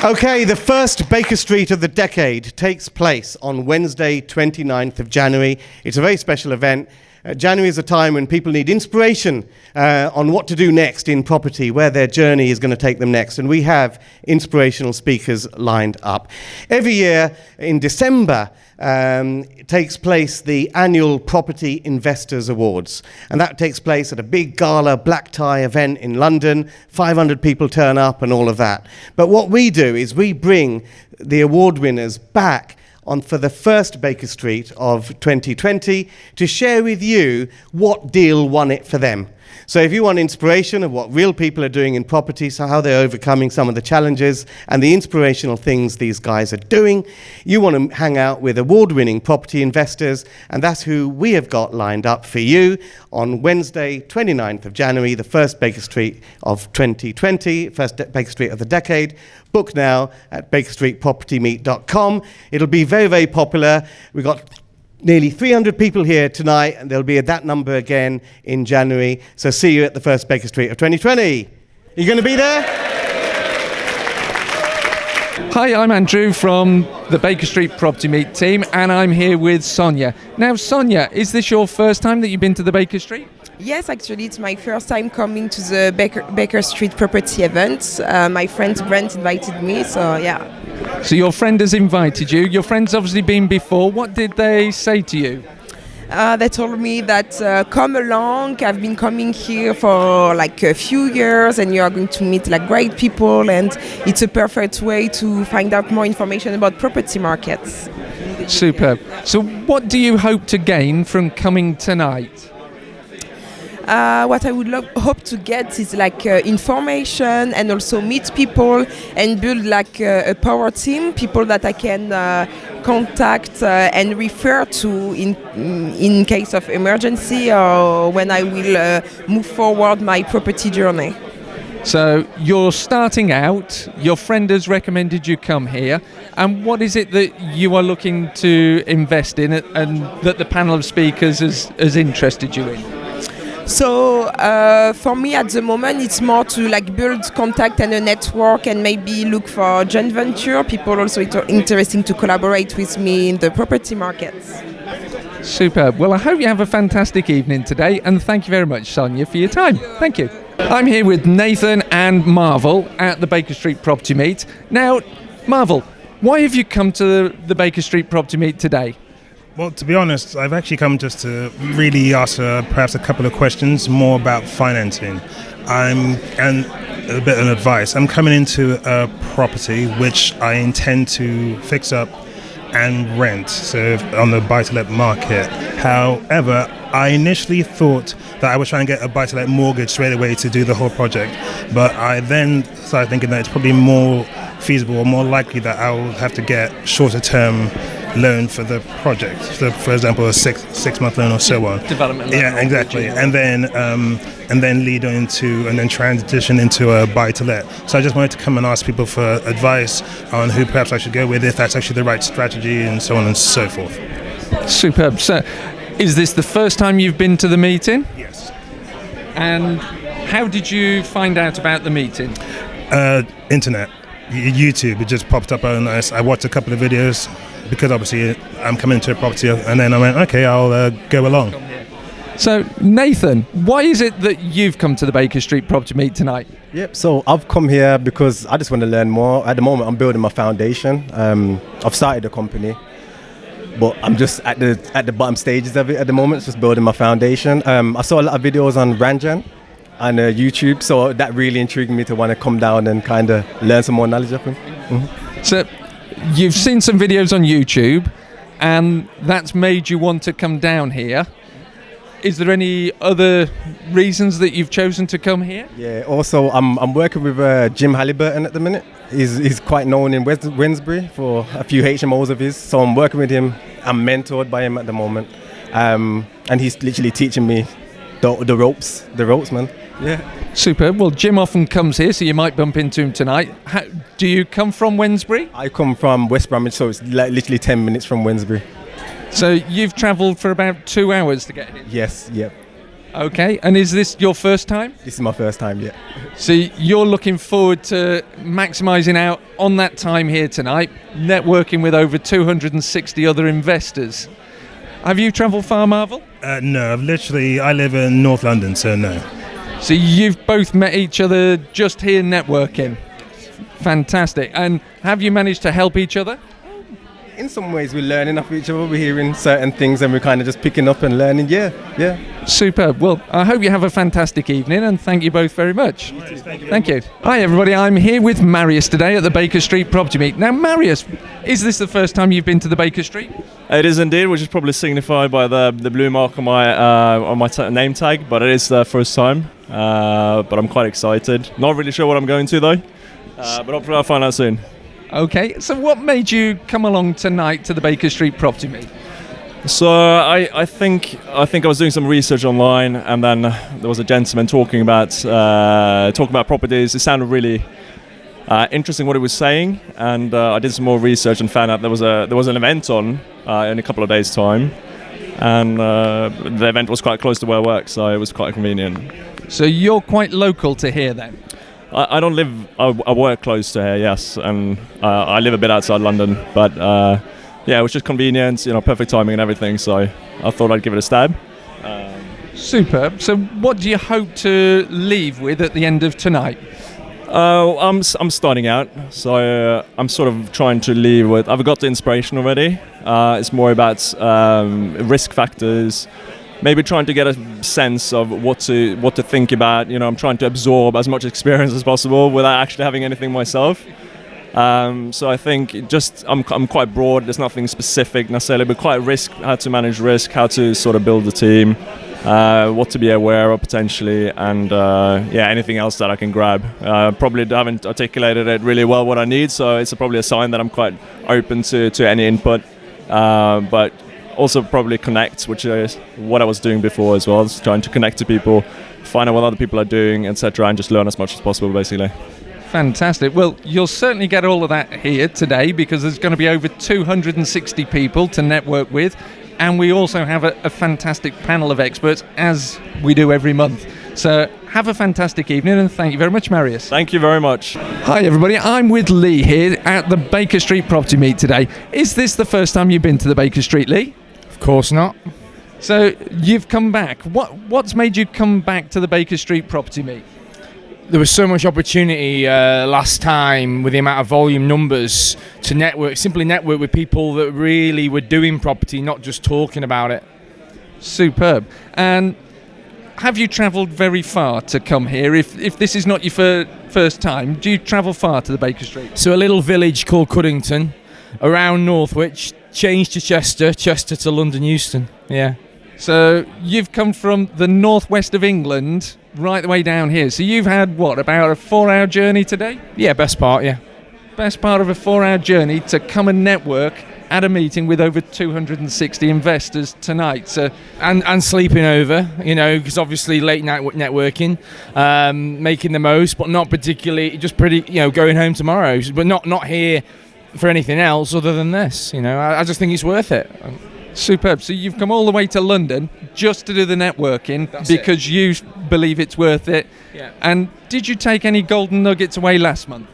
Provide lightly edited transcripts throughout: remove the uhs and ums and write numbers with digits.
Okay, the first Baker Street of the decade takes place on Wednesday, 29th of January. It's a very special event. January is a time when people need inspiration on what to do next in property, where their journey is going to take them next. And we have inspirational speakers lined up. Every year in December takes place the annual Property Investors Awards. And that takes place at a big gala, black tie event in London. 500 people turn up and all of that. But what we do is we bring the award winners back for the first Baker Street of 2020 to share with you what deal won it for them. So if you want inspiration of what real people are doing in property, so how they're overcoming some of the challenges and the inspirational things these guys are doing, you want to hang out with award-winning property investors, and that's who we have got lined up for you on Wednesday, 29th of January, the first Baker Street of 2020, first Baker Street of the decade. Book now at bakerstreetpropertymeet.com. It'll be very, very popular. We've got nearly 300 people here tonight, and there'll be that number again in January. So see you at the first Baker Street of 2020. Are you going to be there? Hi, I'm Andrew from the Baker Street Property Meet team, and I'm here with Sonia. Now, Sonia, is this your first time that you've been to the Baker Street? Yes, actually, it's my first time coming to the Baker Street property event. My friend Brent invited me, so yeah. So your friend has invited you. Your friend's obviously been before. What did they say to you? They told me that come along. I've been coming here for like a few years, and you are going to meet like great people, and it's a perfect way to find out more information about property markets. Superb. So what do you hope to gain from coming tonight? What I would hope to get is like information, and also meet people and build like a power team, people that I can contact and refer to in case of emergency or when I will move forward my property journey. So you're starting out, your friend has recommended you come here, and what is it that you are looking to invest in and that the panel of speakers has interested you in? So for me at the moment it's more to like build contact and a network, and maybe look for joint venture, people also interesting to collaborate with me in the property markets. Superb. Well, I hope you have a fantastic evening today, and thank you very much, Sonia, for your time. Thank you. I'm here with Nathan and Marvel at the Baker Street Property Meet. Now, Marvel, why have you come to the Baker Street Property Meet today? Well, to be honest, I've actually come just to really ask perhaps a couple of questions more about financing and a bit of advice. I'm coming into a property which I intend to fix up and rent, so on the buy-to-let market. However, I initially thought that I was trying to get a buy-to-let mortgage straight away to do the whole project, but I then started thinking that it's probably more feasible or more likely that I will have to get shorter-term loan for the project. So, for example, a six-month loan or so on. Development loan. Yeah, exactly. And then lead into and then transition into a buy-to-let. So I just wanted to come and ask people for advice on who perhaps I should go with, if that's actually the right strategy, and so on and so forth. Superb. So, is this the first time you've been to the meeting? Yes. And how did you find out about the meeting? Internet, YouTube. It just popped up and I watched a couple of videos, because obviously I'm coming into a property, and then I went, okay, I'll go along. So, Nathan, why is it that you've come to the Baker Street Property Meet tonight? Yep, so I've come here because I just want to learn more. At the moment, I'm building my foundation. I've started a company, but I'm just at the bottom stages of it at the moment, just building my foundation. I saw a lot of videos on Ranjan and YouTube, so that really intrigued me to want to come down and kind of learn some more knowledge of him. Mm-hmm. So, you've seen some videos on YouTube, and that's made you want to come down here. Is there any other reasons that you've chosen to come here? Yeah, also I'm working with Jim Halliburton at the minute. He's quite known in Wednesbury for a few HMOs of his, so I'm working with him. I'm mentored by him at the moment, and he's literally teaching me the ropes, man. Yeah. Superb. Well, Jim often comes here, so you might bump into him tonight. Do you come from Wednesbury? I come from West Bromwich, so it's like literally 10 minutes from Wednesbury. So you've travelled for about 2 hours to get here? Yes, yep. Okay, and is this your first time? This is my first time, yeah. So you're looking forward to maximising out on that time here tonight, networking with over 260 other investors. Have you travelled far, Marvel? No, I live in North London, so no. So you've both met each other just here networking. Fantastic. And have you managed to help each other? In some ways, we're learning off each other. We're hearing certain things and we're kind of just picking up and learning. Yeah. Superb. Well, I hope you have a fantastic evening and thank you both very much. Thank you. Hi, everybody. I'm here with Marius today at the Baker Street Property Meet. Now, Marius, is this the first time you've been to the Baker Street? It is indeed, which is probably signified by the blue mark on my name tag, but it is the first time. But I'm quite excited. Not really sure what I'm going to though, but hopefully I'll find out soon. Okay, so what made you come along tonight to the Baker Street Property Meet? So I think I was doing some research online, and then there was a gentleman talking about properties. It sounded really interesting what he was saying, and I did some more research and found out there was an event on in a couple of days' time, and the event was quite close to where I work, so it was quite convenient. So you're quite local to here then? I don't live. I work close to here, yes, and I live a bit outside London. But yeah, it was just convenient, perfect timing and everything. So I thought I'd give it a stab. Superb. So what do you hope to leave with at the end of tonight? I'm starting out, so I'm sort of trying to leave with. I've got the inspiration already. It's more about risk factors. Maybe trying to get a sense of what to think about. I'm trying to absorb as much experience as possible without actually having anything myself. So I think I'm quite broad. There's nothing specific necessarily, but quite how to manage risk, how to sort of build the team, what to be aware of potentially, and anything else that I can grab. Probably haven't articulated it really well what I need, so it's probably a sign that I'm quite open to any input, but also probably connect, which is what I was doing before as well, just trying to connect to people, find out what other people are doing, etc., and just learn as much as possible, basically. Fantastic. Well, you'll certainly get all of that here today because there's going to be over 260 people to network with, and we also have a fantastic panel of experts, as we do every month. So have a fantastic evening, and thank you very much, Marius. Thank you very much. Hi, everybody. I'm with Lee here at the Baker Street Property Meet today. Is this the first time you've been to the Baker Street, Lee? Of course not. So you've come back. What's made you come back to the Baker Street Property Meet? There was so much opportunity last time with the amount of volume numbers to simply network with people that really were doing property, not just talking about it. Superb. And have you travelled very far to come here? If this is not your first time, do you travel far to the Baker Street? So a little village called Cuddington, around Northwich, changed to Chester to London Euston. Yeah. So you've come from the northwest of England right the way down here. So you've had, about a 4-hour journey today? Yeah, best part, yeah. Best part of a 4-hour journey to come and network at a meeting with over 260 investors tonight. So and sleeping over, because obviously late night networking, making the most, but not particularly, just pretty, going home tomorrow, but not here for anything else other than this. I just think it's worth it. Superb. So you've come all the way to London just to do the networking because you believe it's worth it. Yeah. And did you take any golden nuggets away last month?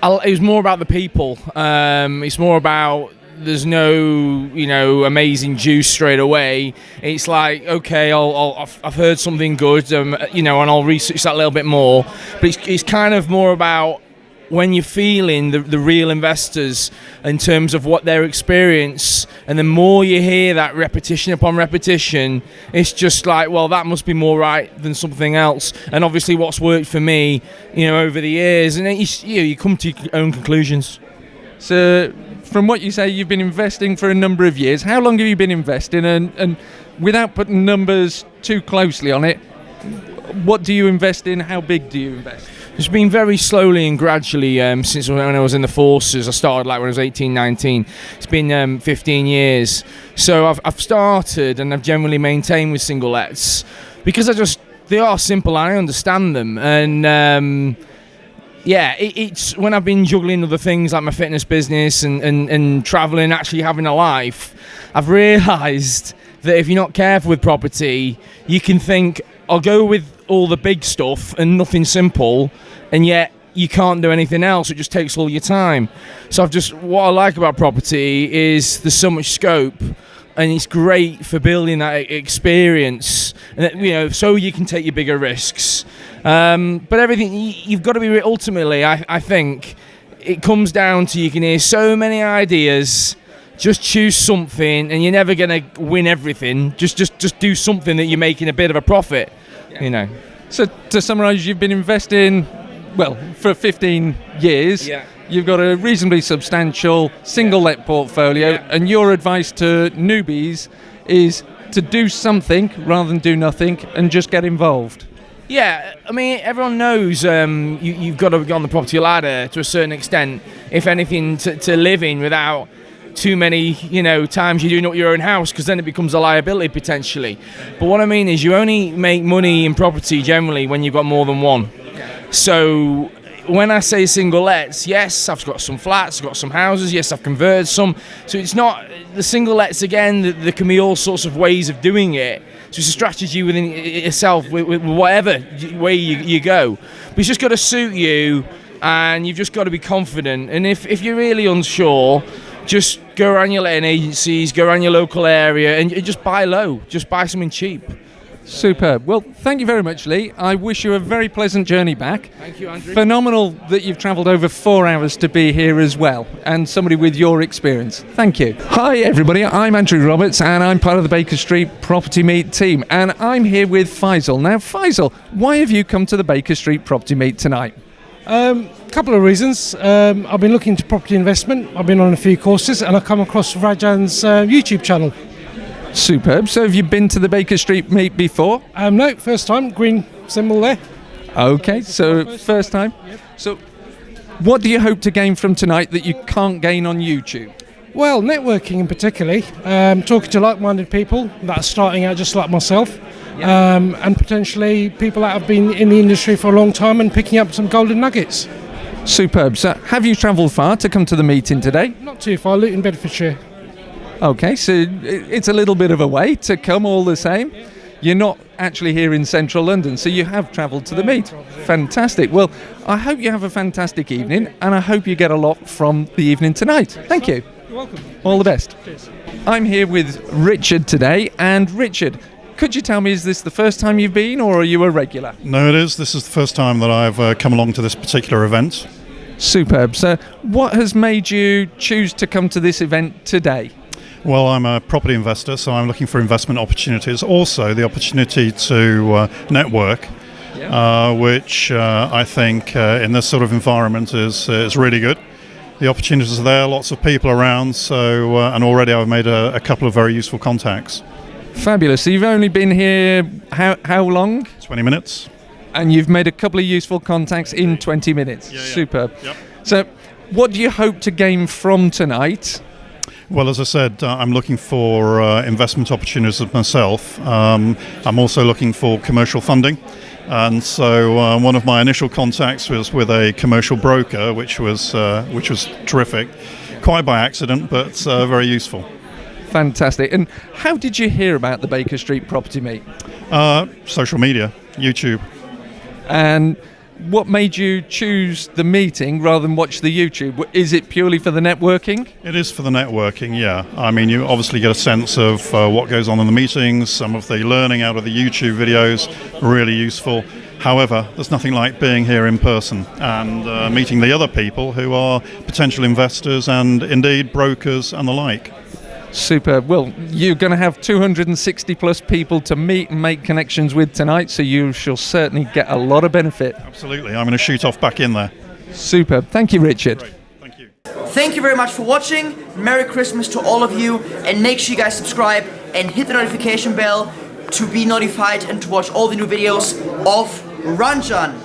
It was more about the people. It's more about there's no amazing juice straight away. It's like, okay, I've heard something good, and I'll research that a little bit more. But it's kind of more about when you're feeling the real investors in terms of what their experience, and the more you hear that repetition upon repetition, it's just like, well, that must be more right than something else. And obviously what's worked for me, over the years, and you come to your own conclusions. So from what you say, you've been investing for a number of years. How long have you been investing? And without putting numbers too closely on it, what do you invest in? How big do you invest? It's been very slowly and gradually since when I was in the forces. I started when I was 18, 19. It's been 15 years. So I've started and I've generally maintained with single lets because they are simple and I understand them. And it's when I've been juggling other things like my fitness business and travelling, actually having a life, I've realised that if you're not careful with property, you can think, I'll go with all the big stuff and nothing simple, and yet you can't do anything else. It just takes all your time. So what I like about property is there's so much scope, and it's great for building that experience, and so you can take your bigger risks. But everything you've got to be ultimately, I think, it comes down to, you can hear so many ideas. Just choose something, and you're never going to win everything. Just do something that you're making a bit of a profit. Yeah. So to summarise, you've been investing, well, for 15 years. Yeah. You've got a reasonably substantial single-let portfolio, and your advice to newbies is to do something rather than do nothing, and just get involved. Yeah, I mean, everyone knows you've got to go on the property ladder to a certain extent, if anything, to live in without too many, times you're doing up your own house, because then it becomes a liability potentially. But what I mean is, you only make money in property generally when you've got more than one. So when I say single lets, yes, I've got some flats, I've got some houses, yes, I've converted some. So it's not the single lets again. There can be all sorts of ways of doing it. So it's a strategy within itself, with whatever way you go. But it's just got to suit you, and you've just got to be confident. And if you're really unsure, just go around your letting agencies, go around your local area, and just buy low. Just buy something cheap. Superb. Well, thank you very much, Lee. I wish you a very pleasant journey back. Thank you, Andrew. Phenomenal that you've travelled over 4 hours to be here as well, and somebody with your experience. Thank you. Hi, everybody. I'm Andrew Roberts, and I'm part of the Baker Street Property Meet team, and I'm here with Faisal. Now, Faisal, why have you come to the Baker Street Property Meet tonight? Couple of reasons. I've been looking into property investment. I've been on a few courses, and I've come across Ranjan's YouTube channel. Superb. So have you been to the Baker Street Meet before? No, first time. Green symbol there. Okay, so first time. Yep. So what do you hope to gain from tonight that you can't gain on YouTube? Well, networking in particularly. Talking to like-minded people that are starting out just like myself. And potentially people that have been in the industry for a long time and picking up some golden nuggets. Superb. So have you travelled far to come to the meeting today? Not too far, Luton, Bedfordshire. Okay, so it's a little bit of a way to come all the same. You're not actually here in central London, so you have travelled to the meet. Fantastic. Well, I hope you have a fantastic evening, and I hope you get a lot from the evening tonight. Thank you. You're welcome. All the best. Cheers. I'm here with Richard today, and Richard, could you tell me, is this the first time you've been, or are you a regular? No, it is. This is the first time that I've come along to this particular event. Superb. So what has made you choose to come to this event today? Well, I'm a property investor, so I'm looking for investment opportunities. Also, the opportunity to network, which I think in this sort of environment is really good. The opportunities are there, lots of people around, so and already I've made a couple of very useful contacts. Fabulous. So you've only been here how long? 20 minutes. And you've made a couple of useful contacts in 20 minutes. Yeah. Superb. Yep. So what do you hope to gain from tonight? Well, as I said, I'm looking for investment opportunities myself. I'm also looking for commercial funding. And so one of my initial contacts was with a commercial broker, which was terrific. Quite by accident, but very useful. Fantastic. And how did you hear about the Baker Street Property Meet? Social media, YouTube. And what made you choose the meeting rather than watch the YouTube? Is it purely for the networking? It is for the networking, yeah. I mean, you obviously get a sense of what goes on in the meetings, some of the learning out of the YouTube videos, really useful. However, there's nothing like being here in person and meeting the other people who are potential investors and indeed brokers and the like. Superb. Well, you're going to have 260 plus people to meet and make connections with tonight, so you shall certainly get a lot of benefit. Absolutely. I'm going to shoot off back in there. Superb. Thank you, Richard. Great. Thank you. Thank you very much for watching. Merry Christmas to all of you, and make sure you guys subscribe and hit the notification bell to be notified and to watch all the new videos of Ranjan.